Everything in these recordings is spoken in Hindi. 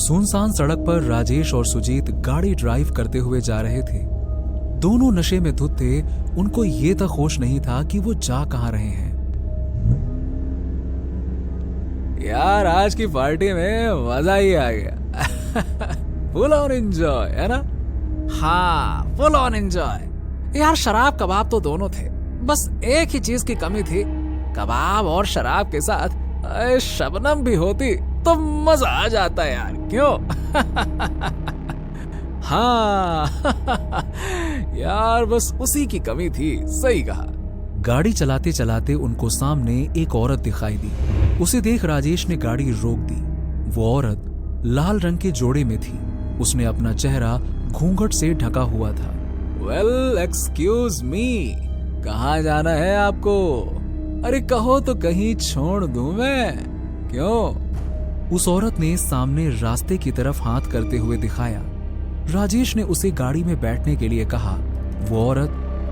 सुनसान सड़क पर राजेश और सुजीत गाड़ी ड्राइव करते हुए जा रहे थे। दोनों नशे में धुत थे। उनको ये तक होश नहीं था कि वो जा कहां रहे हैं। यार आज की पार्टी में मजा ही आ गया। फुल ऑन एंजॉय, है ना? हाँ, फुल ऑन एंजॉय। यार शराब कबाब तो दोनों थे, बस एक ही चीज की कमी थी। कबाब और शराब के साथ शबनम भी होती तो मजा आ जाता यार, क्यों? हाँ। यार बस उसी की कमी थी, सही कहा। गाड़ी चलाते चलाते उनको सामने एक औरत दिखाई दी। उसे देख राजेश ने गाड़ी रोक दी। वो औरत लाल रंग के जोड़े में थी। उसने अपना चेहरा घूंघट से ढका हुआ था। वेल एक्सक्यूज मी, कहाँ जाना है आपको? अरे कहो तो कहीं छोड़ दूं मैं, क्यों? उस औरत ने सामने रास्ते की तरफ हाथ करते हुए दिखाया। राजेश ने उसे गाड़ी में बैठने के लिए कहा। वो औरत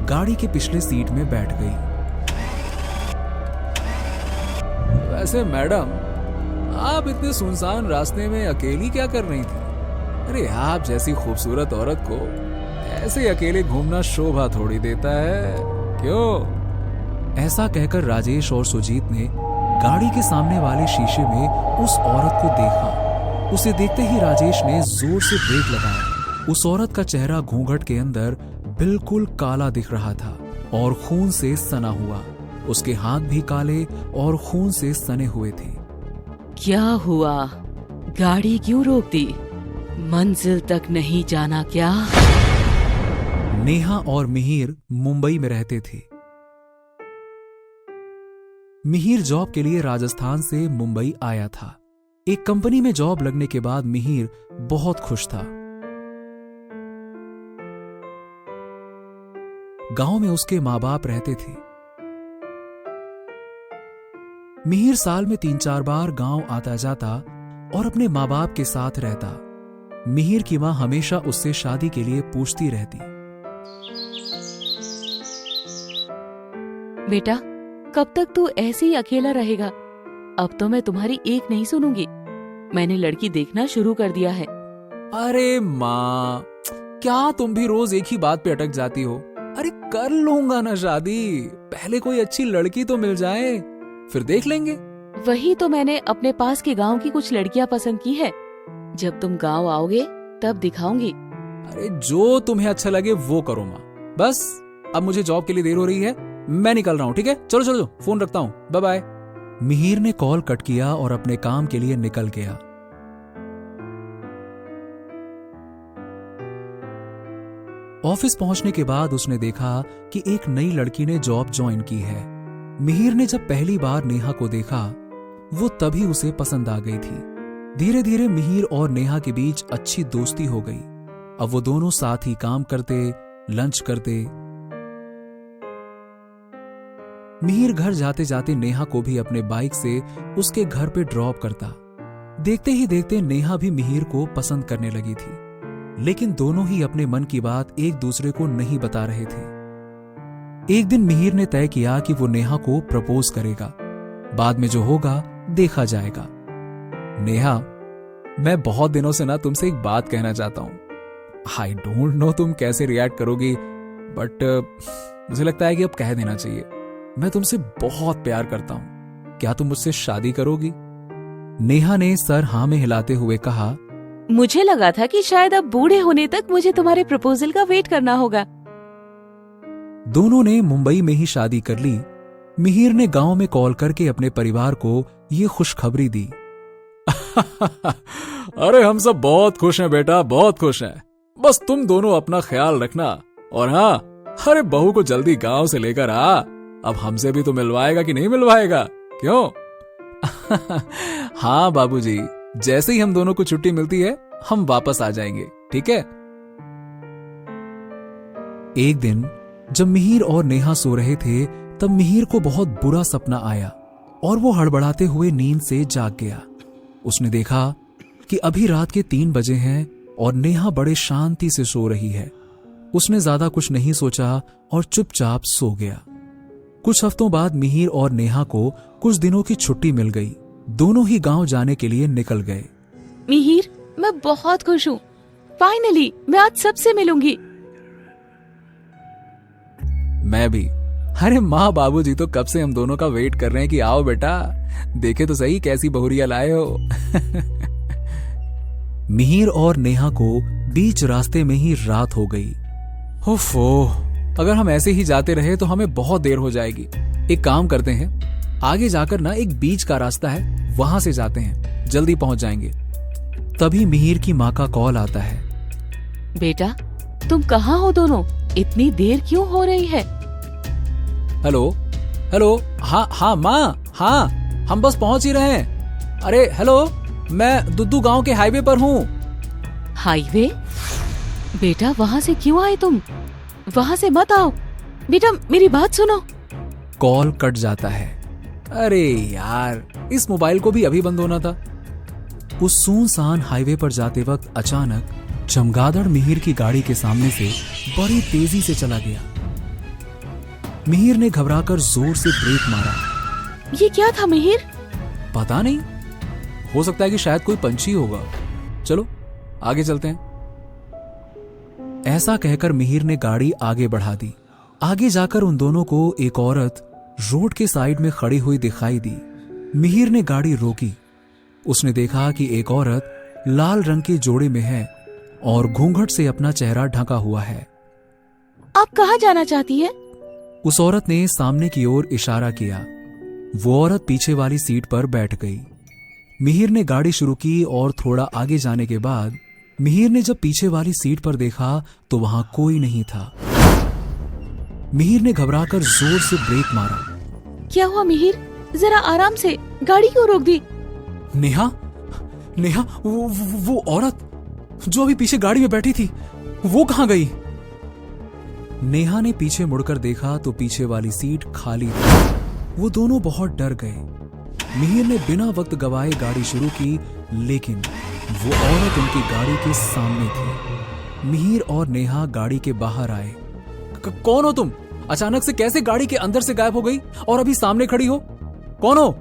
गाड़ी के पिछले सीट में बैठ गई। वैसे मैडम, आप इतने सुनसान रास्ते में अकेली क्या कर रही थी? अरे आप जैसी खूबसूरत औरत को ऐसे अकेले घूमना शोभा थोड़ी देता है, क्यों? ऐसा कहकर राजेश और सुजीत ने गाड़ी के सामने वाले शीशे में उस औरत को देखा। उसे देखते ही राजेश ने जोर से ब्रेक लगाया। उस औरत का चेहरा घूंघट के अंदर बिल्कुल काला दिख रहा था और खून से सना हुआ। उसके हाथ भी काले और खून से सने हुए थे। क्या हुआ? गाड़ी क्यों रोक दी? मंजिल तक नहीं जाना क्या? नेहा और मिहिर मुंबई में रहते थे। मिहिर जॉब के लिए राजस्थान से मुंबई आया था। एक कंपनी में जॉब लगने के बाद मिहिर बहुत खुश था। गांव में उसके मां बाप रहते थे। मिहिर साल में 3-4 बार गांव आता जाता और अपने मां बाप के साथ रहता। मिहिर की मां हमेशा उससे शादी के लिए पूछती रहती। बेटा, कब तक तू ऐसे ही अकेला रहेगा? अब तो मैं तुम्हारी एक नहीं सुनूंगी। मैंने लड़की देखना शुरू कर दिया है। अरे माँ, क्या तुम भी रोज एक ही बात पे अटक जाती हो? अरे कर लूंगा ना शादी, पहले कोई अच्छी लड़की तो मिल जाए, फिर देख लेंगे। वही तो मैंने अपने पास के गांव की कुछ लड़कियां पसंद की है। जब तुम गांव आओगे तब दिखाऊंगी। अरे जो तुम्हें अच्छा लगे वो करो माँ। बस अब मुझे जॉब के लिए देर हो रही है, मैं निकल रहा हूँ, ठीक है? चलो चलो, फोन रखता हूँ, बाय बाय। मिहिर ने कॉल कट किया और अपने काम के लिए निकल गया। ऑफिस पहुंचने के बाद उसने देखा कि एक नई लड़की ने जॉब ज्वाइन की है। मिहिर ने जब पहली बार नेहा को देखा, वो तभी उसे पसंद आ गई थी। धीरे धीरे मिहिर और नेहा के बीच अच्छी दोस्ती हो गई। अब वो दोनों साथ ही काम करते, लंच करते। मिहिर घर जाते जाते नेहा को भी अपने बाइक से उसके घर पे ड्रॉप करता। देखते ही देखते नेहा भी मिहिर को पसंद करने लगी थी, लेकिन दोनों ही अपने मन की बात एक दूसरे को नहीं बता रहे थे। एक दिन मिहिर ने तय किया कि वो नेहा को प्रपोज करेगा। बाद में जो होगा देखा जाएगा। नेहा, मैं बहुत दिनों से ना तुमसे एक बात कहना चाहता हूं। आई डोंट नो तुम कैसे रिएक्ट करोगी, बट मुझे लगता है कि अब कह देना चाहिए। मैं तुमसे बहुत प्यार करता हूं। क्या तुम मुझसे शादी करोगी? नेहा ने सर हाँ में हिलाते हुए कहा। मुझे लगा था कि शायद अब बूढ़े होने तक मुझे तुम्हारे प्रपोजल का वेट करना होगा। दोनों ने मुंबई में ही शादी कर ली। मिहिर ने गांव में कॉल करके अपने परिवार को ये खुशखबरी दी। अरे हम सब बहुत खुश हैं बेटा, बहुत खुश हैं। बस तुम दोनों अपना ख्याल रखना। और हाँ, अरे बहू को जल्दी गांव से लेकर आ। अब हमसे भी तो मिलवाएगा कि नहीं मिलवाएगा, क्यों? हाँ बाबूजी, जैसे ही हम दोनों को छुट्टी मिलती है हम वापस आ जाएंगे, ठीक है? एक दिन जब मिहिर और नेहा सो रहे थे, तब मिहिर को बहुत बुरा सपना आया और वो हड़बड़ाते हुए नींद से जाग गया। उसने देखा कि अभी रात के 3 बजे हैं और नेहा बड़े शांति से सो रही है। उसने ज्यादा कुछ नहीं सोचा और चुपचाप सो गया। कुछ हफ्तों बाद मिहिर और नेहा को कुछ दिनों की छुट्टी मिल गई। दोनों ही गांव जाने के लिए निकल गए। मिहिर, मैं बहुत खुश हूँ। फाइनली मैं आज सबसे मिलूंगी। मैं भी। अरे माँ बाबूजी तो कब से हम दोनों का वेट कर रहे हैं कि आओ बेटा, देखे तो सही कैसी बहुरिया लाए हो। मिहिर और नेहा को बीच रास्ते में ही रात हो गई। ओफो, अगर हम ऐसे ही जाते रहे तो हमें बहुत देर हो जाएगी। एक काम करते हैं, आगे जाकर ना एक बीच का रास्ता है, वहां से जाते हैं, जल्दी पहुंच जाएंगे। तभी मिहिर की माँ का कॉल आता है। बेटा, तुम कहाँ हो दोनों? इतनी देर क्यों हो रही है? हेलो हेलो, हाँ माँ, हाँ हम बस पहुंच ही रहे हैं। अरे हेलो, मैं दुद्दू गांव के हाईवे पर हूँ। हाईवे? बेटा वहाँ से क्यों आए तुम? वहाँ से मत आओ बेटा, मेरी बात सुनो। कॉल कट जाता है। अरे यार, इस मोबाइल को भी अभी बंद होना था। उस सुनसान हाईवे पर जाते वक्त अचानक चमगादड़ मिहिर की गाड़ी के सामने से बड़ी तेजी से चला गया। मिहिर ने घबराकर जोर से ब्रेक मारा। ये क्या था मिहिर? पता नहीं, हो सकता है कि शायद कोई पंछी होगा। चलो आगे चलते हैं। ऐसा कहकर मिहिर ने गाड़ी आगे बढ़ा दी। आगे जाकर उन दोनों को एक औरत रोड के साइड में खड़ी हुई दिखाई दी। मिहिर ने गाड़ी रोकी। उसने देखा कि एक औरत लाल रंग के जोड़े में है और घूंघट से अपना चेहरा ढका हुआ है। आप कहाँ जाना चाहती है? उस औरत ने सामने की ओर इशारा किया। वो औरत पीछे वाली सीट पर बैठ गई। मिहिर ने गाड़ी शुरू की और थोड़ा आगे जाने के बाद मिहिर ने जब पीछे वाली सीट पर देखा तो वहां कोई नहीं था। मिहिर ने घबराकर जोर से ब्रेक मारा। क्या हुआ मिहिर? जरा आराम से, गाड़ी क्यों रोक दी? नेहा, नेहा, वो औरत जो अभी पीछे गाड़ी में बैठी थी, वो कहां गई? नेहा ने पीछे मुड़कर देखा तो पीछे वाली सीट खाली थी। वो दोनों बहुत डर गए। मिहिर ने बिना वक्त गवाए गाड़ी शुरू की, लेकिन वो औरत उनकी गाड़ी के सामने थी। मिहिर और नेहा गाड़ी के बाहर आए। कौन हो तुम? अचानक से कैसे गाड़ी के अंदर से गायब हो गई और अभी सामने खड़ी हो? कौन हो?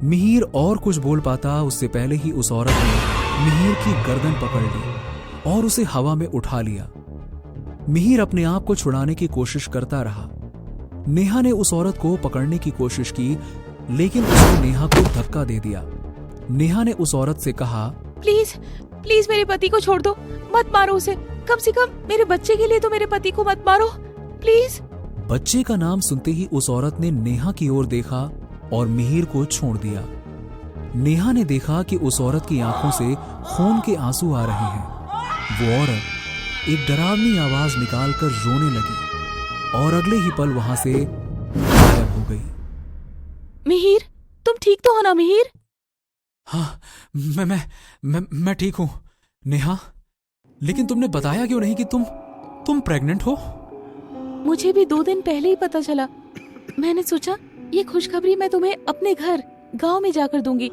मिहिर और कुछ बोल पाता उससे पहले ही उस औरत ने मिहिर की गर्दन पकड़ ली और उसे हवा में उठा लिया। मिहिर अपने आप को छुड़ाने की कोशिश करता रहा। नेहा ने उस औरत को पकड़ने की कोशिश की, लेकिन उसने नेहा को धक्का दे दिया। नेहा ने उस औरत से कहा, प्लीज प्लीज मेरे पति को छोड़ दो, मत मारो उसे। कम से कम मेरे बच्चे के लिए तो मेरे पति को मत मारो, प्लीज। बच्चे का नाम सुनते ही उस औरत ने नेहा की ओर देखा और मिहिर को छोड़ दिया। नेहा ने देखा कि उस औरत की आंखों से खून के आंसू आ रहे हैं। वो औरत एक डरावनी आवाज निकालकर रोने लगी और अगले ही पल वहां से गायब हो गई। मिहिर, तुम ठीक तो हो ना मिहिर? हाँ, मैं ठीक हूं नेहा, लेकिन तुमने बताया क्यों नहीं कि तुम प्रेग्नेंट हो? मुझे भी 2 दिन पहले ही पता चला। मैंने सोचा ये खुशखबरी मैं तुम्हें अपने घर गांव में जाकर दूंगी,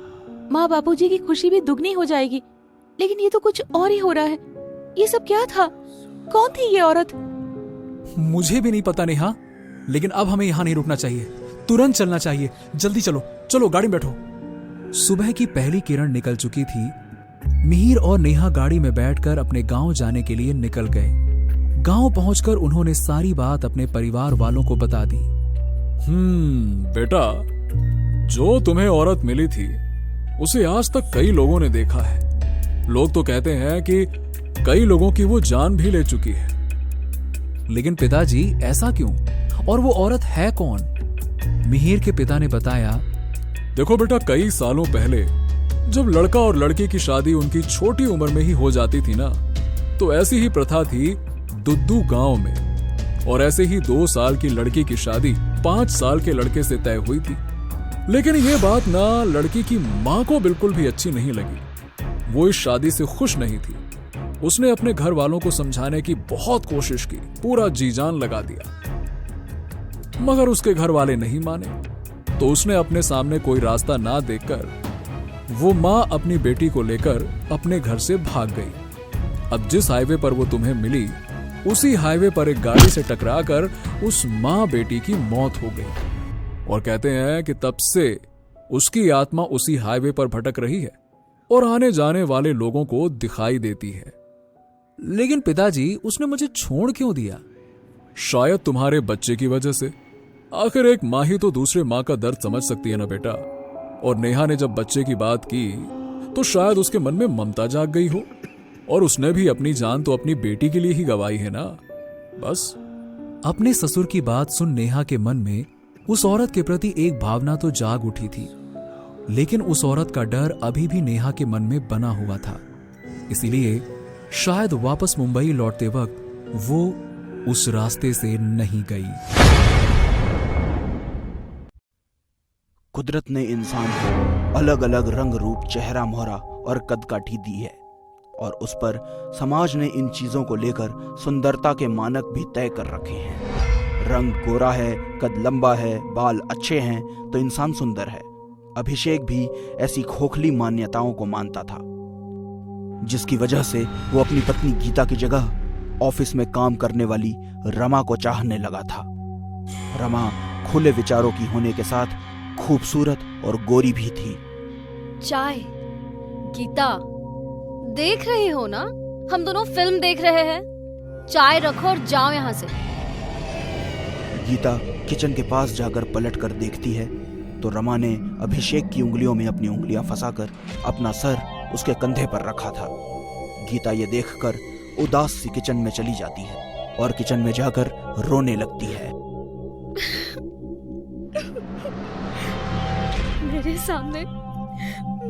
माँ बापूजी की खुशी भी दुगनी हो जाएगी। लेकिन ये तो कुछ और ही हो रहा है। ये सब क्या था? कौन थी ये औरत? मुझे भी नहीं पता नेहा, लेकिन अब हमें यहाँ नहीं रुकना चाहिए, तुरंत चलना चाहिए। जल्दी चलो, चलो गाड़ी में बैठो। सुबह की पहली किरण निकल चुकी थी। मिहिर और नेहा गाड़ी में बैठकर अपने गांव जाने के लिए निकल गए। गांव पहुंचकर उन्होंने सारी बात अपने परिवार वालों को बता दी। बेटा, जो तुम्हें औरत मिली थी उसे आज तक कई लोगों ने देखा है। लोग तो कहते हैं कि कई लोगों की वो जान भी ले चुकी है। लेकिन पिताजी, ऐसा क्यों? और वो औरत है कौन? मिहिर के पिता ने बताया, देखो बेटा, कई सालों पहले जब लड़का और लड़की की शादी उनकी छोटी उम्र में ही हो जाती थी ना, तो ऐसी ही प्रथा थी दुद्दू गांव में। और ऐसे ही 2 साल की लड़की की शादी 5 साल के लड़के से तय हुई थी। लेकिन ये बात ना लड़की की माँ को बिल्कुल भी अच्छी नहीं लगी। वो इस शादी से खुश नहीं थी। उसने अपने घर वालों को समझाने की बहुत कोशिश की, पूरा जी जान लगा दिया, मगर उसके घर वाले नहीं माने। तो उसने अपने सामने कोई रास्ता ना देखकर वो माँ अपनी बेटी को लेकर अपने घर से भाग गई। अब जिस हाईवे पर वो तुम्हें मिली, उसी हाईवे पर एक गाड़ी से टकराकर उस माँ बेटी की मौत हो गई। और कहते हैं कि तब से उसकी आत्मा उसी हाईवे पर भटक रही है। और आने जाने वाले लोगों को दिखाई देती है। लेकिन पिताजी, उसने मुझे छोड़ क्यों दिया? शायद तुम्हारे बच्चे की वजह से। आखिर एक माँ ही तो दूसरे माँ का दर्द समझ सकती है ना बेटा। और नेहा ने जब बच्चे की बात की तो शायद उसके मन में ममता जाग गई हो, और उसने भी अपनी जान तो अपनी बेटी के लिए ही गंवाई है ना, बस। अपने ससुर की बात सुन नेहा के मन में उस औरत के प्रति एक भावना तो जाग उठी थी, लेकिन उस औरत का डर अभी भी नेहा के मन में बना हुआ था। इसीलिए शायद वापस मुंबई लौटते वक्त वो उस रास्ते से नहीं गई। कुदरत ने इंसान को अलग अलग रंग रूप, चेहरा मोहरा और कदकाठी दी है, और उस पर समाज ने इन चीजों को लेकर सुंदरता के मानक भी तय कर रखे हैं। रंग गोरा है, कद लंबा है, बाल अच्छे हैं तो इंसान सुंदर है। अभिषेक भी ऐसी खोखली मान्यताओं को मानता था, जिसकी वजह से वो अपनी पत्नी गीता की जगह ऑफिस में काम करने वाली रमा को चाहने लगा था। रमा खुले विचारों की होने के साथ खूबसूरत और गोरी भी थी। चाय। गीता, देख रही हो ना, हम दोनों फिल्म देख रहे हैं। चाय रखो और जाओ यहाँ से। गीता किचन के पास जाकर पलट कर देखती है तो रमा ने अभिषेक की उंगलियों में अपनी उंगलियां फंसाकर अपना सर उसके कंधे पर रखा था। गीता ये देखकर उदास सी किचन में चली जाती है और किचन में जाकर रोने लगती है। मेरे सामने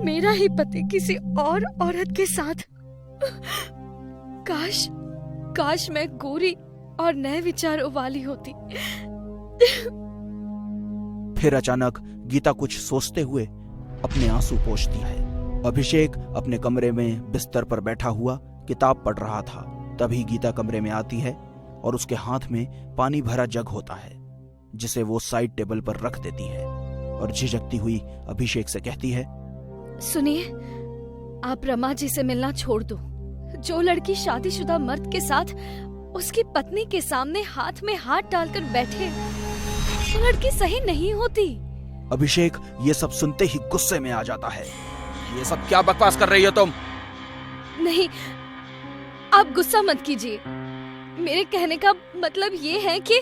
मेरा ही पति किसी और औरत के साथ। काश मैं गोरी और नए विचारों वाली होती। फिर अचानक गीता कुछ सोचते हुए अपने आंसू पोंछती है। अभिषेक अपने कमरे में बिस्तर पर बैठा हुआ किताब पढ़ रहा था। तभी गीता कमरे में आती है और उसके हाथ में पानी भरा जग होता है, जिसे वो साइड टेबल पर रख देती है और झिझकती हुई अभिषेक से कहती है, सुनिए, आप रमा जी से मिलना छोड़ दो। जो लड़की शादीशुदा मर्द के साथ उसकी पत्नी के सामने हाथ में हाथ डालकर बैठे, वो लड़की सही नहीं होती। अभिषेक ये सब सुनते ही गुस्से में आ जाता है। ये सब क्या बकवास कर रही हो तुम? नहीं, आप गुस्सा मत कीजिए। मेरे कहने का मतलब ये है कि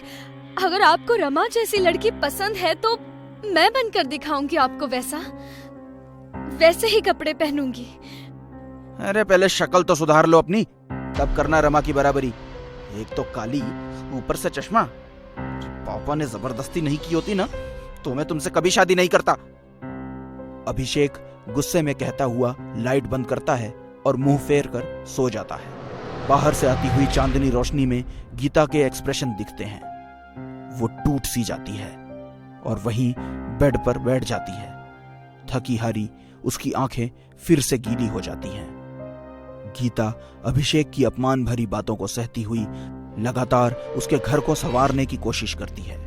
अगर आपको रमा जैसी लड़की पसंद है तो मैं बनकर दिखाऊंगी आपको वैसे ही कपड़े पहनूंगी। अरे पहले शक्ल तो सुधार लो अपनी, तब करना रमा की बराबरी। एक तो काली, ऊपर से चश्मा। पापा ने जबरदस्ती नहीं की होती ना तो मैं तुमसे कभी शादी नहीं करता। अभिषेक गुस्से में कहता हुआ लाइट बंद करता है और मुंह फेर कर सो जाता है। बाहर से आती हुई चांदनी रोशनी में गीता के एक्सप्रेशन दिखते हैं। वो टूट सी जाती है और वहीं बेड पर बैठ जाती है। थकी हारी उसकी आंखें फिर से गीली हो जाती हैं। गीता अभिषेक की अपमान भरी बातों को सहती हुई लगातार उसके घर को संवारने की कोशिश करती है।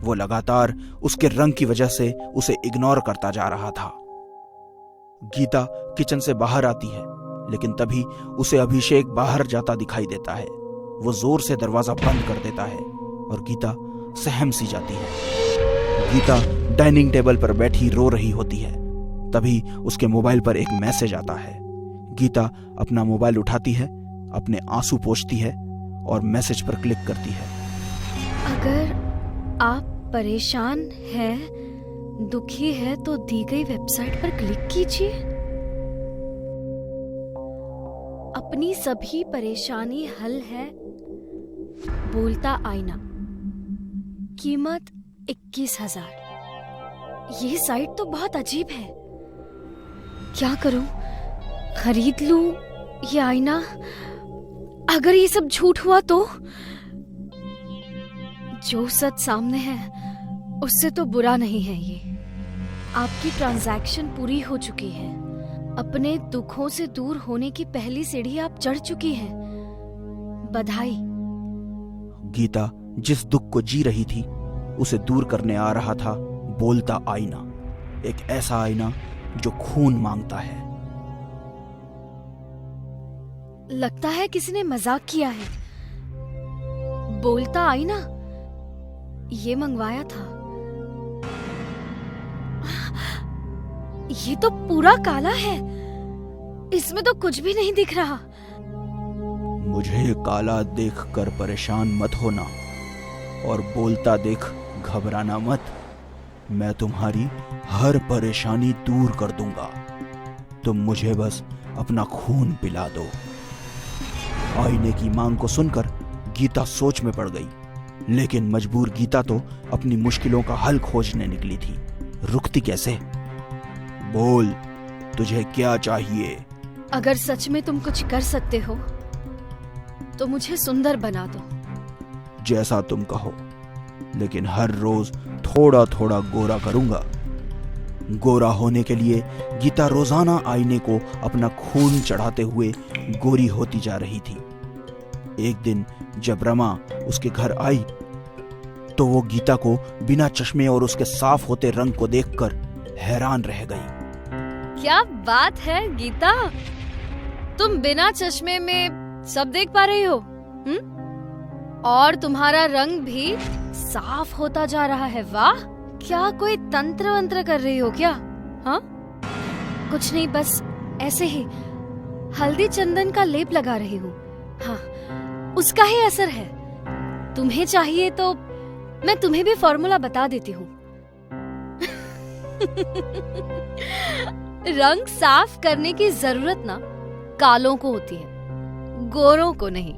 वो लगातार उसके रंग की वजह से उसे इग्नोर करता जा रहा था। गीता किचन से बाहर आती है, लेकिन तभी उसे अभिषेक बाहर जाता दिखाई देता है। वो जोर से दरवाजा बंद कर देता है और गीता सहम सी जाती है। गीता डाइनिंग टेबल पर बैठी रो रही होती है। तभी उसके मोबाइल पर एक मैसेज आता है। गीता अपना मोबाइल उठाती है, अपने आंसू पोंछती है और मैसेज पर क्लिक करती है। अगर आप परेशान हैं, दुखी है तो दी गई वेबसाइट पर क्लिक कीजिए। अपनी सभी परेशानी हल है। बोलता आईना। कीमत 21,000। ये साइट तो बहुत अजीब है। क्या करूं? खरीद लूं ये आईना? अगर ये सब झूठ हुआ तो? जो सच सामने है उससे तो बुरा नहीं है ये। आपकी ट्रांजैक्शन पूरी हो चुकी है। अपने दुखों से दूर होने की पहली सीढ़ी आप चढ़ चुकी हैं। बधाई। गीता जिस दुख को जी रही थी उसे दूर करने आ रहा था बोलता आईना। एक ऐसा आईना जो खून मांगता है। लगता है किसी ने मजाक किया है। बोलता आईना ये मंगवाया था। ये तो पूरा काला है। इसमें तो कुछ भी नहीं दिख रहा। मुझे काला देखकर परेशान मत होना और बोलता देख घबराना मत। मैं तुम्हारी हर परेशानी दूर कर दूंगा। तुम मुझे बस अपना खून पिला दो। आईने की मांग को सुनकर गीता सोच में पड़ गई, लेकिन मजबूर गीता तो अपनी मुश्किलों का हल खोजने निकली थी। रुकती कैसे? बोल, तुझे क्या चाहिए? अगर सच में तुम कुछ कर सकते हो तो मुझे सुंदर बना दो। जैसा तुम कहो, लेकिन हर रोज थोड़ा थोड़ा गोरा करूंगा। गोरा होने के लिए गीता रोजाना आईने को अपना खून चढ़ाते हुए गोरी होती जा रही थी। एक दिन जब रमा उसके घर आई तो वो गीता को बिना चश्मे और उसके साफ होते रंग को देखकर हैरान रह गई। क्या बात है गीता, तुम बिना चश्मे में सब देख पा रही हो? और तुम्हारा रंग भी साफ होता जा रहा है। वाह, क्या कोई तंत्र वंत्र कर रही हो क्या? हाँ, कुछ नहीं, बस ऐसे ही हल्दी चंदन का लेप लगा रही हूँ। हाँ, उसका ही असर है। तुम्हें चाहिए तो मैं तुम्हें भी फॉर्मूला बता देती हूँ। रंग साफ करने की जरूरत ना कालों को होती है, गोरों को नहीं।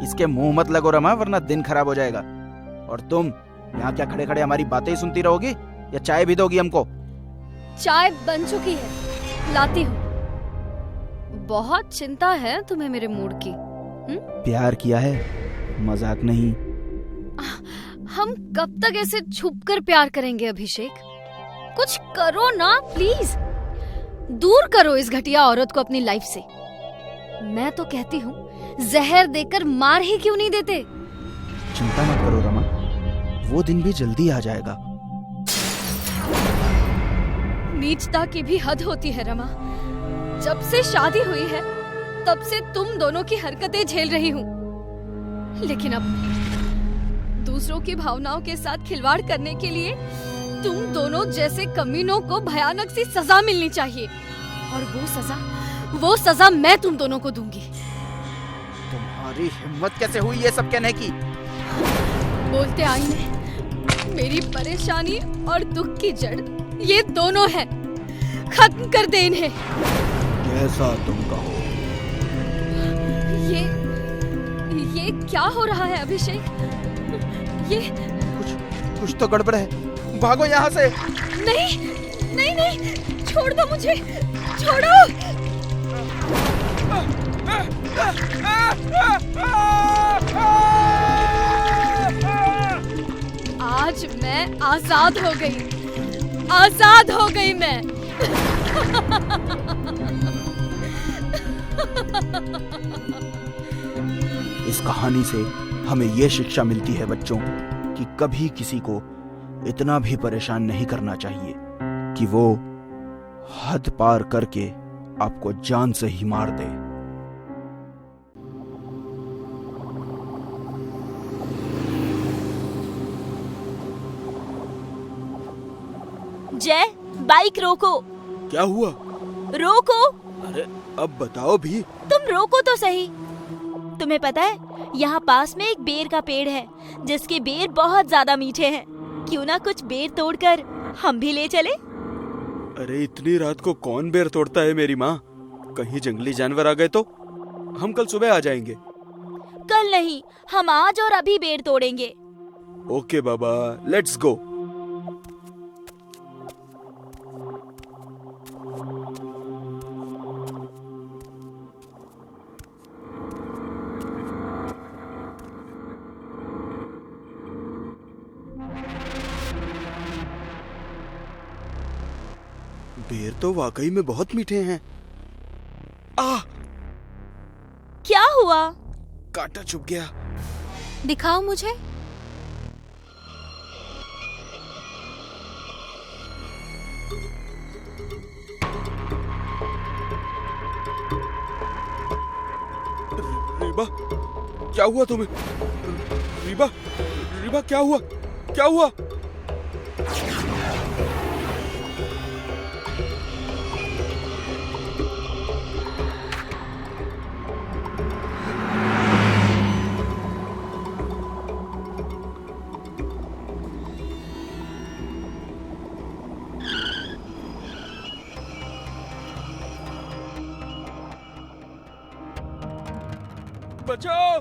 इसके मुंह मत लगो रमा, वरना दिन खराब हो जाएगा। और तुम यहाँ क्या खड़े खड़े हमारी बातें ही सुनती रहोगी या चाय भी दोगी हमको? चाय बन चुकी है, लाती हूँ। बहुत चिंता है तुम्हें मेरे मूड की। प्यार किया है, मजाक नहीं। हम कब तक ऐसे छुपकर प्यार करेंगे अभिषेक? कुछ करो ना प्लीज, दूर करो इस घटिया औरत को अपनी लाइफ से। मैं तो कहती हूँ जहर देकर मार ही क्यों नहीं देते? चिंता मत करो रमा, वो दिन भी जल्दी आ जाएगा। नीचता की भी हद होती है रमा। जब से शादी हुई है तब से तुम दोनों की हरकतें झेल रही हूँ, लेकिन अब दूसरों की भावनाओं के साथ खिलवाड़ करने के लिए तुम दोनों जैसे कमीनों को भयानक सी सजा मिलनी चाहिए। और वो सजा मैं तुम दोनों को दूंगी। तुम्हारी हिम्मत कैसे हुई ये सब कहने की? बोलते आईने, मेरी परेशानी और दुख की जड़ ये दोनों हैं। खत्म कर दे इन्हें। जैसा तुम कहो। ये क्या हो रहा है अभिषेक? ये कुछ तो गड़बड़ है। भागो यहाँ से। नहीं, छोड़ दो मुझे, छोड़ो। आज मैं आजाद हो गई मैं। इस कहानी से हमें ये शिक्षा मिलती है बच्चों कि कभी किसी को इतना भी परेशान नहीं करना चाहिए कि वो हद पार करके आपको जान से ही मार दे। जय, बाइक रोको। क्या हुआ? रोको। अरे अब बताओ भी। तुम रोको तो सही। तुम्हें पता है यहाँ पास में एक बेर का पेड़ है जिसके बेर बहुत ज्यादा मीठे हैं। क्यों ना कुछ बेर तोड़कर हम भी ले चले? अरे इतनी रात को कौन बेर तोड़ता है मेरी माँ? कहीं जंगली जानवर आ गए तो? हम कल सुबह आ जाएंगे। कल नहीं, हम आज और अभी बेर तोड़ेंगे। Okay Baba, let's go. बेर तो वाकई में बहुत मीठे हैं। क्या हुआ? कांटा चुभ गया। दिखाओ मुझे। रीबा, क्या हुआ तुम्हें? रीबा, रीबा क्या हुआ? क्या हुआ? बचाओ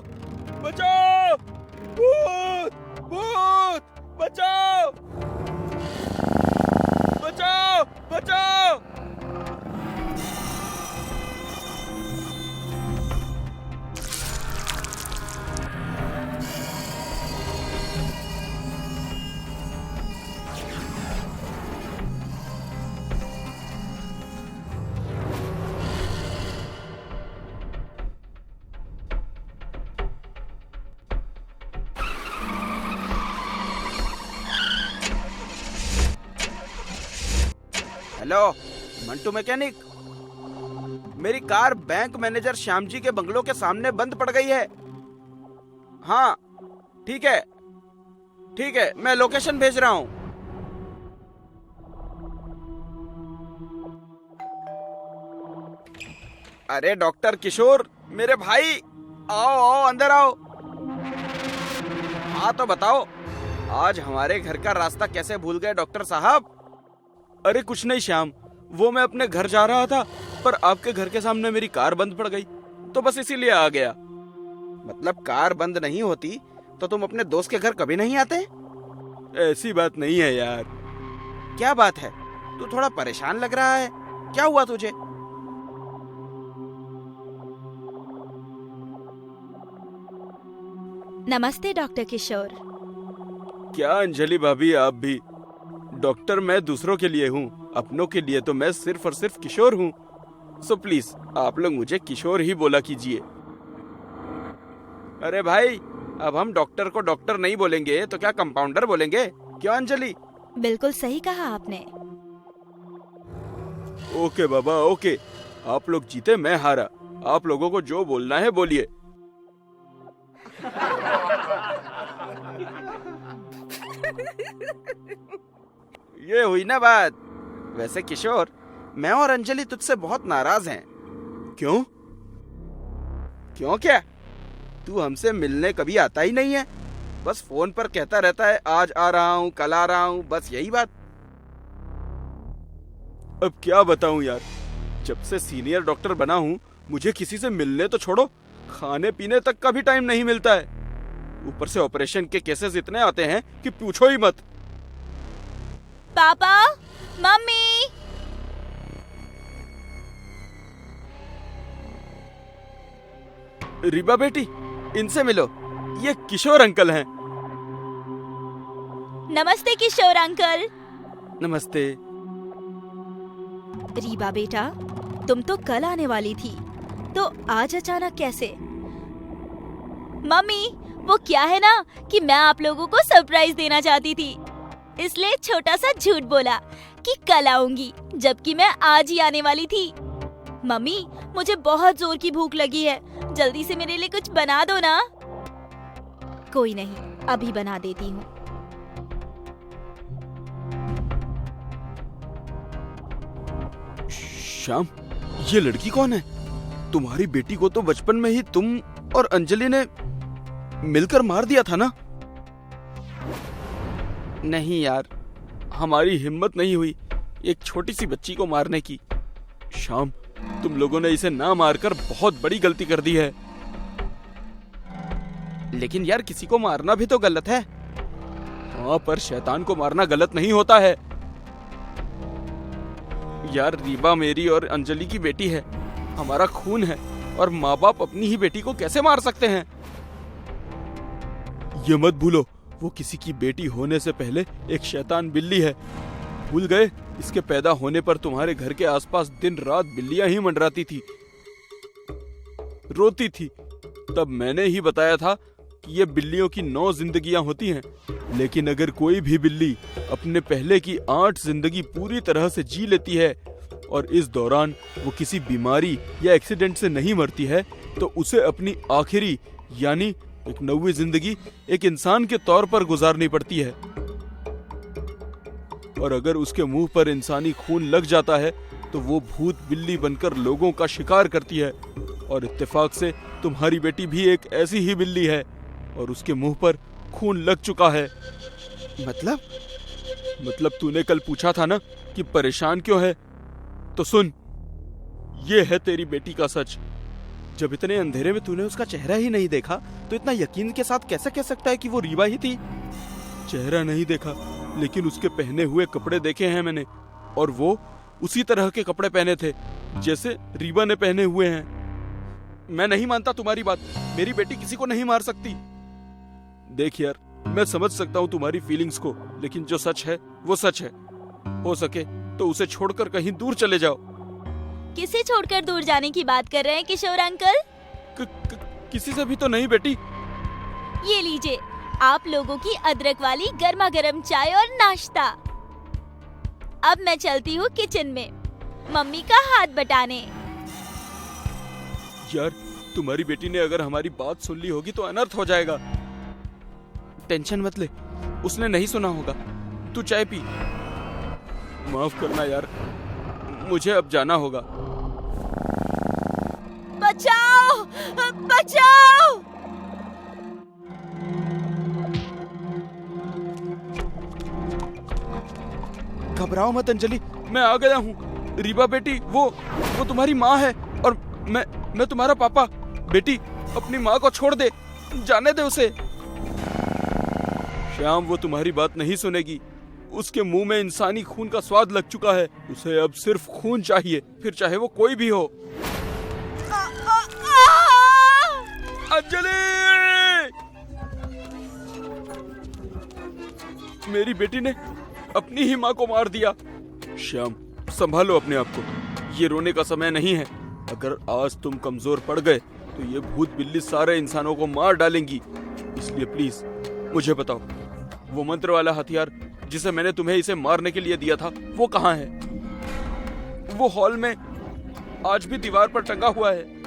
बचाओ, भूत भूत, बचाओ बचाओ बचाओ। हेलो मंटू मैकेनिक, मेरी car bank manager Shyam ji के बंगलों के सामने बंद पड़ गई है। हाँ ठीक है, मैं लोकेशन भेज रहा हूँ। अरे डॉक्टर किशोर, मेरे भाई, आओ आओ अंदर आओ। हाँ तो बताओ, आज हमारे घर का रास्ता कैसे भूल गए डॉक्टर साहब? अरे कुछ नहीं श्याम, वो मैं अपने घर जा रहा था, पर आपके घर के सामने मेरी कार बंद पड़ गई, तो बस इसीलिए आ गया। मतलब कार बंद नहीं होती तो तुम अपने दोस्त के घर कभी नहीं आते? ऐसी बात नहीं है यार। क्या बात है? तू थोड़ा परेशान लग रहा है, क्या हुआ तुझे? नमस्ते डॉक्टर किशोर। क्या अंजलि भाभी, आप भी? डॉक्टर मैं दूसरों के लिए हूँ, अपनों के लिए तो मैं सिर्फ और सिर्फ किशोर हूँ। सो प्लीज आप लोग मुझे किशोर ही बोला कीजिए। अरे भाई, अब हम डॉक्टर को डॉक्टर नहीं बोलेंगे तो क्या कंपाउंडर बोलेंगे? क्यों अंजलि? बिल्कुल सही कहा आपने। ओके बाबा ओके, आप लोग जीते मैं हारा, आप लोगों को जो बोलना है बोलिए। ये हुई ना बात। वैसे किशोर, मैं और अंजलि तुझसे बहुत नाराज हैं। क्यों? क्यों क्या? तू हमसे मिलने कभी आता ही नहीं है, बस फोन पर कहता रहता है आज आ रहा हूँ, कल आ रहा हूँ, बस यही बात। अब क्या बताऊं यार, जब से सीनियर डॉक्टर बना हूँ मुझे किसी से मिलने तो छोड़ो, खाने पीने तक का भी टाइम नहीं मिलता है। ऊपर से ऑपरेशन के केसेस इतने आते हैं कि पूछो ही मत। पापा, मम्मी, रीबा बेटी, इनसे मिलो, ये किशोर अंकल हैं। नमस्ते किशोर अंकल। नमस्ते। रीबा बेटा, तुम तो कल आने वाली थी, तो आज अचानक कैसे? मम्मी, वो क्या है ना कि मैं आप लोगों को सरप्राइज देना चाहती थी, इसलिए छोटा सा झूठ बोला कि कल आऊंगी, जबकि मैं आज ही आने वाली थी। मम्मी, मुझे बहुत जोर की भूख लगी है, जल्दी से मेरे लिए कुछ बना दो ना। कोई नहीं, अभी बना देती हूँ। श्याम, ये लड़की कौन है? तुम्हारी बेटी को तो बचपन में ही तुम और अंजलि ने मिलकर मार दिया था ना? नहीं यार, हमारी हिम्मत नहीं हुई एक छोटी सी बच्ची को मारने की। श्याम, तुम लोगों ने इसे ना मारकर बहुत बड़ी गलती कर दी है। लेकिन यार किसी को मारना भी तो गलत है। हाँ, पर शैतान को मारना गलत नहीं होता है। यार रीबा मेरी और अंजलि की बेटी है, हमारा खून है, और माँ बाप अपनी ही बेटी को कैसे मार सकते हैं? ये मत भूलो, वो किसी की बेटी होने से पहले एक शैतान बिल्ली है। भूल गए? इसके पैदा होने पर तुम्हारे घर के आसपास दिन रात बिल्लियां ही मंडराती थी, रोती थी। तब मैंने ही बताया था कि ये बिल्लियों की 9 जिंदगियां होती हैं, लेकिन अगर कोई भी बिल्ली अपने पहले की 8 जिंदगी पूरी तरह से जी लेती है और इस दौरान वो किसी बीमारी या एक्सीडेंट से नहीं मरती है, तो उसे अपनी आखिरी यानी एक 9वीं जिंदगी एक इंसान के तौर पर गुजारनी पड़ती है। और अगर उसके मुंह पर इंसानी खून लग जाता है तो वो भूत बिल्ली बनकर लोगों का शिकार करती है। और इत्तेफाक से तुम्हारी बेटी भी एक ऐसी ही बिल्ली है और उसके मुंह पर खून लग चुका है। मतलब तूने कल पूछा था ना कि परेशान क्यों है, तो सुन, ये है तेरी बेटी का सच। जब इतने अंधेरे में तूने उसका चेहरा ही नहीं देखा तो इतना यकीन के साथ कैसे कह सकता है कि वो रीवा ही थी? चेहरा नहीं देखा, लेकिन उसके पहने हुए कपड़े देखे हैं मैंने, और वो उसी तरह के कपड़े पहने थे जैसे रीवा ने पहने हुए हैं। मैं नहीं मानता तुम्हारी बात। मेरी बेटी किसी को नहीं मार सकती। देख यार, मैं समझ सकता हूँ तुम्हारी फीलिंग्स को, लेकिन जो सच है वो सच है। हो सके तो उसे छोड़कर कहीं दूर चले जाओ। किसे छोड़कर दूर जाने की बात कर रहे हैं किशोर अंकल? किसी से भी तो नहीं बेटी। ये लीजिए आप लोगों की अदरक वाली गर्मा गर्म चाय और नाश्ता। अब मैं चलती हूँ किचन में मम्मी का हाथ बटाने। यार, तुम्हारी बेटी ने अगर हमारी बात सुन ली होगी तो अनर्थ हो जाएगा। टेंशन मत ले, उसने नहीं सुना होगा। तू चाय पी। माफ करना यार, मुझे अब जाना होगा। बचाओ बचाओ। घबराओ मत अंजलि, मैं आ गया हूँ। रीबा बेटी, वो तुम्हारी माँ है और मैं तुम्हारा पापा। बेटी, अपनी माँ को छोड़ दे, जाने दे उसे। श्याम, वो तुम्हारी बात नहीं सुनेगी। उसके मुंह में इंसानी खून का स्वाद लग चुका है। उसे अब सिर्फ खून चाहिए, फिर चाहे वो कोई भी हो। अंजलि! मेरी बेटी ने अपनी ही माँ को मार दिया। श्याम, संभालो अपने आप को। ये रोने का समय नहीं है। अगर आज तुम कमजोर पड़ गए तो ये भूत बिल्ली सारे इंसानों को मार डालेंगी। इसलिए प्लीज मुझे बताओ, वो मंत्र वाला हथियार जिसे मैंने तुम्हें इसे मारने के लिए दिया था, वो कहाँ है? वो हॉल में आज भी दीवार पर टंगा हुआ है।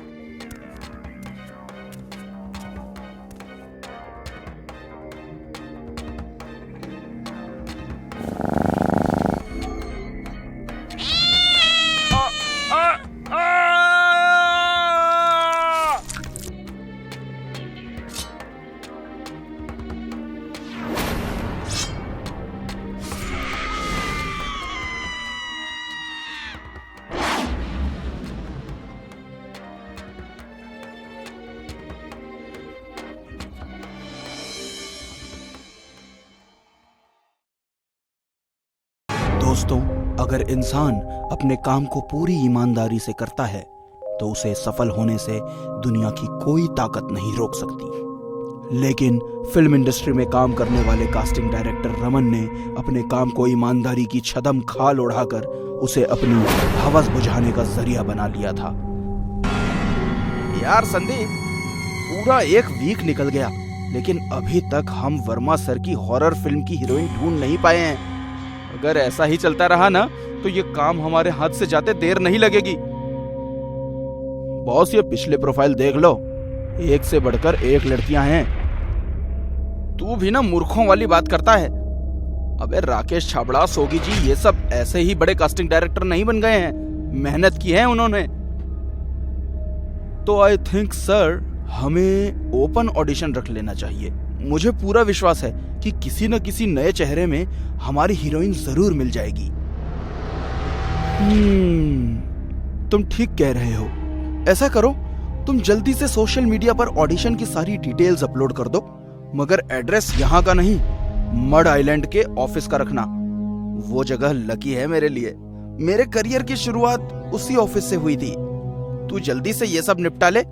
दोस्तों, अगर इंसान अपने काम को पूरी ईमानदारी से करता है तो उसे सफल होने से दुनिया की कोई ताकत नहीं रोक सकती। लेकिन फिल्म इंडस्ट्री में काम करने वाले कास्टिंग डायरेक्टर रमन ने अपने काम को ईमानदारी की छदम खाल उड़ाकर उसे अपनी हवस बुझाने का जरिया बना लिया था। यार संदीप, पूरा एक वीक निकल गया, लेकिन अभी तक हम वर्मा सर की हॉरर फिल्म की हीरोइन ढूंढ नहीं पाए हैं। अगर ऐसा ही चलता रहा ना तो ये काम हमारे हाथ से जाते देर नहीं लगेगी। बॉस, ये पिछले प्रोफाइल देख लो, एक से बढ़कर एक लड़कियां हैं। तू भी ना मूर्खों वाली बात करता है। अबे राकेश छाबड़ा, सोगी जी, ये सब ऐसे ही बड़े कास्टिंग डायरेक्टर नहीं बन गए हैं। मेहनत की है उन्होंने। तो आई थिंक सर, हमें ओपन ऑडिशन रख लेना चाहिए। मुझे पूरा विश्वास है कि किसी न किसी नए चेहरे में हमारी हीरोइन जरूर मिल जाएगी। तुम ठीक कह रहे हो। ऐसा करो, तुम जल्दी से सोशल मीडिया पर ऑडिशन की सारी डिटेल्स अपलोड कर दो, मगर एड्रेस यहाँ का नहीं, मड आइलैंड के ऑफिस का रखना। वो जगह लकी है मेरे लिए। मेरे करियर की शुरुआत उसी ऑफिस से हुई थी। तू जल्दी से ये सब निपटा ले,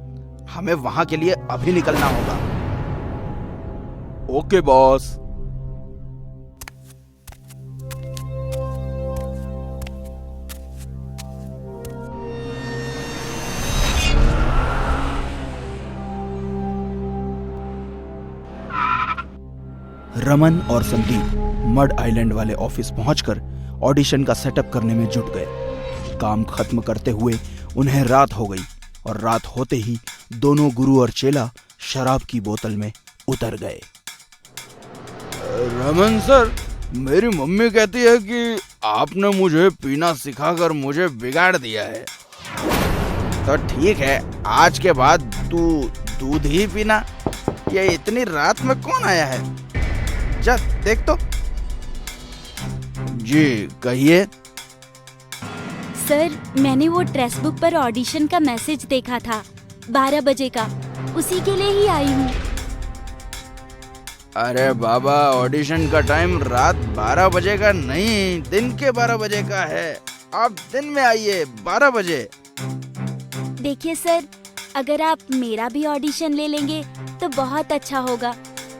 हमें वहां के लिए अभी निकलना होगा। Okay boss. रमन और संदीप मड आइलैंड वाले ऑफिस पहुंचकर ऑडिशन का सेटअप करने में जुट गए। काम खत्म करते हुए उन्हें रात हो गई और रात होते ही दोनों गुरु और चेला शराब की बोतल में उतर गए। रमन सर, मेरी मम्मी कहती है कि आपने मुझे पीना सिखाकर मुझे बिगाड़ दिया है। तो ठीक है, आज के बाद तू दूध ही पीना। ये इतनी रात में कौन आया है? जा देख तो। जी कहिए। सर, मैंने वो ड्रेस बुक पर ऑडिशन का मैसेज देखा था। 12 बजे का, उसी के लिए ही आई हूँ। अरे बाबा, ऑडिशन का टाइम रात 12 बजे का नहीं, दिन के 12 बजे का है। आप दिन में आइए 12 बजे। देखिए सर, अगर आप मेरा भी ऑडिशन ले लेंगे तो बहुत अच्छा होगा।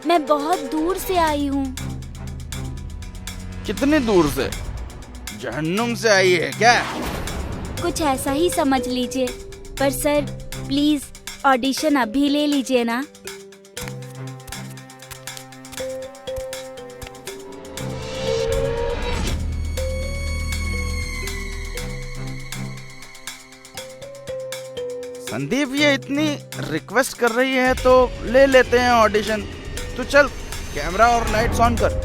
मैं बहुत दूर से आई हूँ। कितनी दूर से? जहन्नुम से आई है क्या? कुछ ऐसा ही समझ लीजिए। पर सर प्लीज ऑडिशन अभी ले लीजिए ना। संदीप ये इतनी रिक्वेस्ट कर रही है तो ले लेते हैं ऑडिशन। तो चल कैमरा और लाइट्स ऑन कर।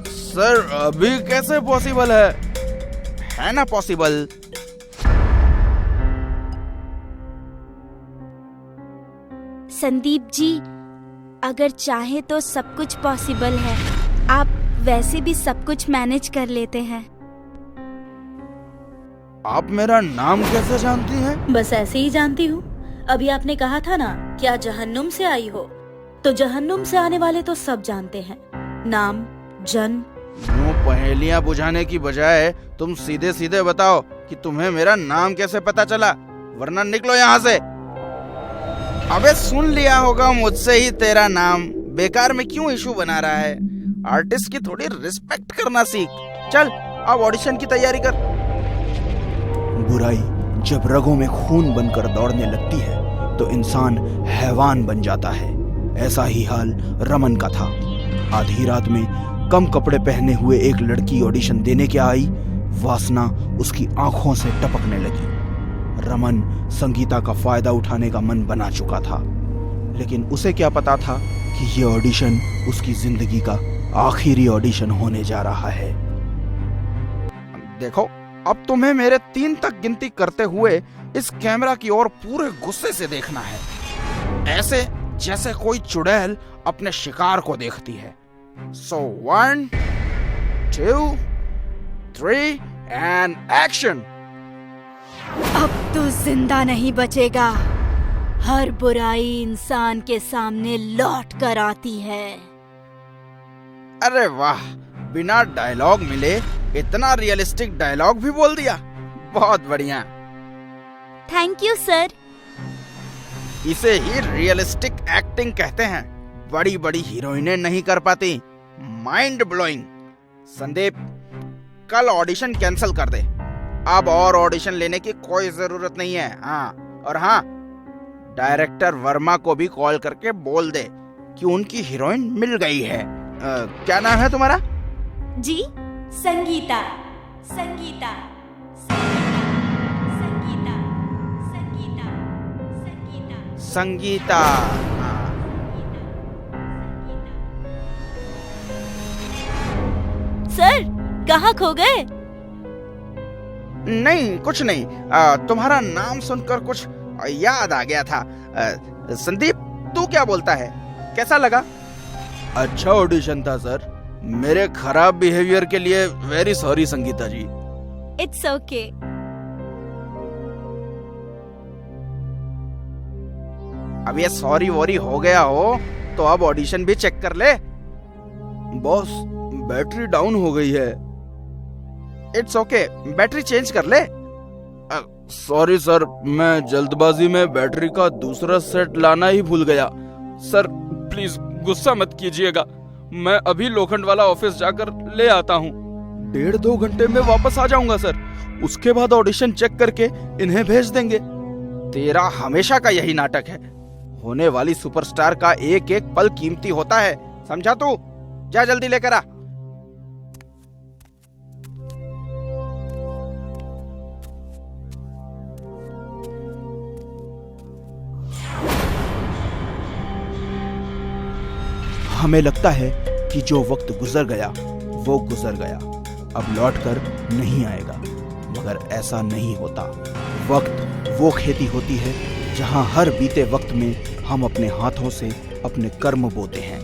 सर अभी कैसे पॉसिबल है ना पॉसिबल? संदीप जी, अगर चाहे तो सब कुछ पॉसिबल है। आप वैसे भी सब कुछ मैनेज कर लेते हैं। आप मेरा नाम कैसे जानती हैं? बस ऐसे ही जानती हूँ। अभी आपने कहा था ना क्या जहन्नुम से आई हो, तो जहन्नुम से आने वाले तो सब जानते हैं। नाम, जन्म। यूं पहेलियां बुझाने की बजाय तुम सीधे सीधे बताओ कि तुम्हें मेरा नाम कैसे पता चला, वरना निकलो यहाँ से। अबे सुन लिया होगा मुझसे ही तेरा नाम, बेकार में क्यों इशू बना रहा है? आर्टिस्ट की थोड़ी रिस्पेक्ट करना सीख। चल अब ऑडिशन की तैयारी कर। बुराई जब रगों में खून बनकर दौड़ने लगती है तो इंसान हैवान बन जाता है। ऐसा ही हाल रमन का था। आधी रात में कम कपड़े पहने हुए एक लड़की ऑडिशन देने क्या आई, वासना उसकी आंखों से टपकने लगी। रमन संगीता का फायदा उठाने का मन बना चुका था, लेकिन उसे क्या पता था कि ये ऑडिशन उसकी जिंदगी का आखिरी ऑडिशन होने जा रहा है। देखो, अब तुम्हें मेरे 3 तक गिनती करते हुए इस कैमरा की ओर पूरे गुस्से से देखना है, ऐसे जैसे कोई चुड़ैल अपने शिकार को देखती है। So 1, 2, 3 and action। अब तो जिंदा नहीं बचेगा। हर बुराई इंसान के सामने लौट कर आती है। अरे वाह, बिना डायलॉग मिले इतना रियलिस्टिक डायलॉग भी बोल दिया। बहुत बढ़िया। Thank you sir. इसे ही रियलिस्टिक एक्टिंग कहते हैं। बड़ी बड़ी हीरोइनें नहीं कर पाती। Mind blowing. संदीप, कल ऑडिशन कैंसिल कर दे। अब और ऑडिशन लेने की कोई जरूरत नहीं है। हाँ, और हाँ, डायरेक्टर वर्मा को भी कॉल करके बोल दे कि उनकी हीरोइन मिल गई है। क्या नाम है तुम्हारा? जी, संगीता। संगीता, संगीता, संगीता, संगीता, संगीता। सर कहाँ खो गए? नहीं, कुछ नहीं। तुम्हारा नाम सुनकर कुछ याद आ गया था। संदीप, तू क्या बोलता है? कैसा लगा? अच्छा ऑडिशन था सर। मेरे खराब बिहेवियर के लिए very sorry Sangeeta ji. It's okay. अब ये सॉरी वॉरी हो गया हो तो अब ऑडिशन भी चेक कर ले। बॉस, बैटरी डाउन हो गई है। इट्स ओके, बैटरी चेंज कर ले। सॉरी सर, मैं जल्दबाजी में बैटरी का दूसरा सेट लाना ही भूल गया। सर प्लीज गुस्सा मत कीजिएगा, मैं अभी लोखंड वाला ऑफिस जाकर ले आता हूँ। 1.5-2 घंटे में वापस आ जाऊंगा सर। उसके बाद ऑडिशन चेक करके इन्हें भेज देंगे। तेरा हमेशा का यही नाटक है। होने वाली सुपरस्टार का एक एक पल कीमती होता है, समझा तू? जा जल्दी लेकर आ। हमें लगता है कि जो वक्त गुजर गया वो गुजर गया, अब लौटकर नहीं आएगा, मगर ऐसा नहीं होता। वक्त वो खेती होती है जहां हर बीते वक्त में हम अपने हाथों से अपने कर्म बोते हैं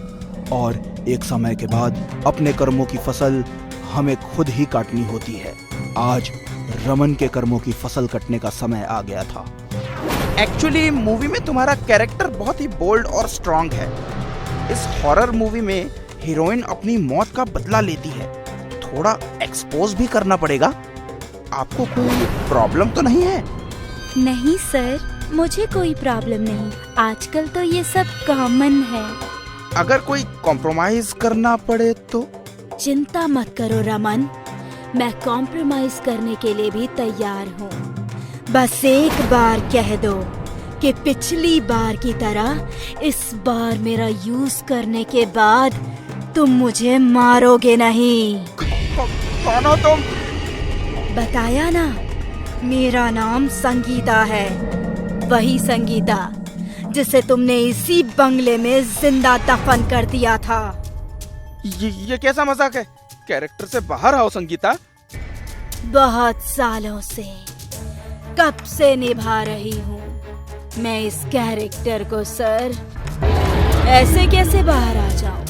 और एक समय के बाद अपने कर्मों की फसल हमें खुद ही काटनी होती है। आज रमन के कर्मों की फसल कटने का समय आ गया था। एक्चुअली मूवी में तुम्हारा कैरेक्टर बहुत ही बोल्ड और स्ट्रांग है। इस हॉरर मूवी में हीरोइन अपनी मौत का बदला लेती है। थोड़ा एक्सपोज भी करना पड़ेगा। आपको कोई प्रॉब्लम तो नहीं है? नहीं सर, मुझे कोई प्रॉब्लम नहीं। आजकल तो ये सब कॉमन है। अगर कोई कॉम्प्रोमाइज करना पड़े तो? चिंता मत करो रमन, मैं कॉम्प्रोमाइज करने के लिए भी तैयार हूँ। बस एक बार कह दो कि पिछली बार की तरह इस बार मेरा यूज करने के बाद तुम मुझे मारोगे नहीं। कौन हो तुम? बताया ना, मेरा नाम संगीता है। वही संगीता जिसे तुमने इसी बंगले में जिंदा दफन कर दिया था। ये कैसा मजाक है? कैरेक्टर से बाहर आओ संगीता। बहुत सालों से, कब से निभा रही हूँ मैं इस कैरेक्टर को सर। ऐसे कैसे बाहर आ जाऊं?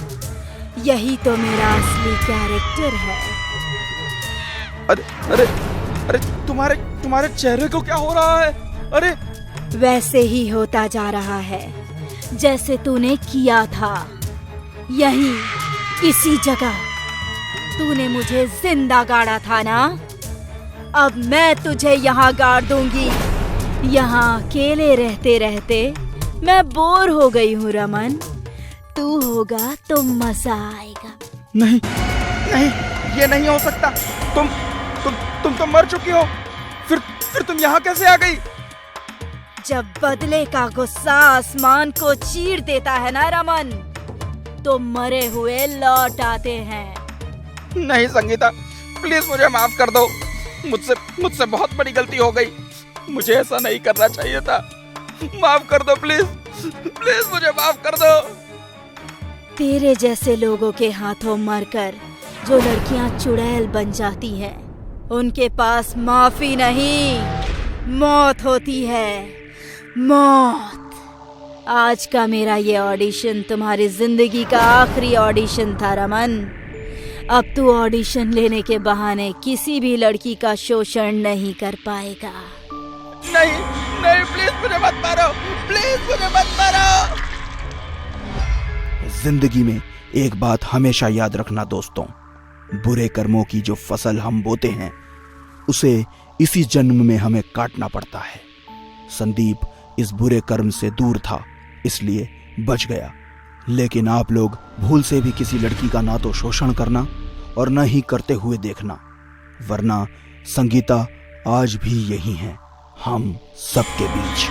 यही तो मेरा असली कैरेक्टर है। अरे अरे अरे तुम्हारे चेहरे को क्या हो रहा है? अरे वैसे ही होता जा रहा है जैसे तूने किया था। यही इसी जगह तूने मुझे जिंदा गाड़ा था ना। अब मैं तुझे यहाँ गाड़ दूंगी। यहाँ अकेले रहते रहते मैं बोर हो गई हूँ रमन। तू होगा तो मजा आएगा। नहीं नहीं, ये नहीं हो सकता। तुम तो मर चुकी हो। फिर तुम यहाँ कैसे आ गई? जब बदले का गुस्सा आसमान को चीर देता है ना रमन, तो मरे हुए लौट आते हैं। नहीं संगीता, प्लीज मुझे माफ कर दो। मुझसे बहुत बड़ी गलती हो गई। मुझे ऐसा नहीं करना चाहिए था। माफ कर दो प्लीज, प्लीज मुझे माफ कर दो। तेरे जैसे लोगों के हाथों मरकर जो लड़कियां चुड़ैल बन जाती हैं, उनके पास माफी नहीं, मौत होती है। मौत। आज का मेरा ये ऑडिशन तुम्हारी जिंदगी का आखिरी ऑडिशन था रमन। अब तू ऑडिशन लेने के बहाने किसी भी लड़की का शोषण नहीं कर पाएगा। नहीं नहीं, प्लीज मुझे मत मारो, प्लीज मुझे मत मारो। जिंदगी में एक बात हमेशा याद रखना दोस्तों, बुरे कर्मों की जो फसल हम बोते हैं उसे इसी जन्म में हमें काटना पड़ता है। संदीप इस बुरे कर्म से दूर था, इसलिए बच गया। लेकिन आप लोग भूल से भी किसी लड़की का ना तो शोषण करना और न ही करते हुए देखना, वरना संगीता आज भी यही है हम सबके बीच।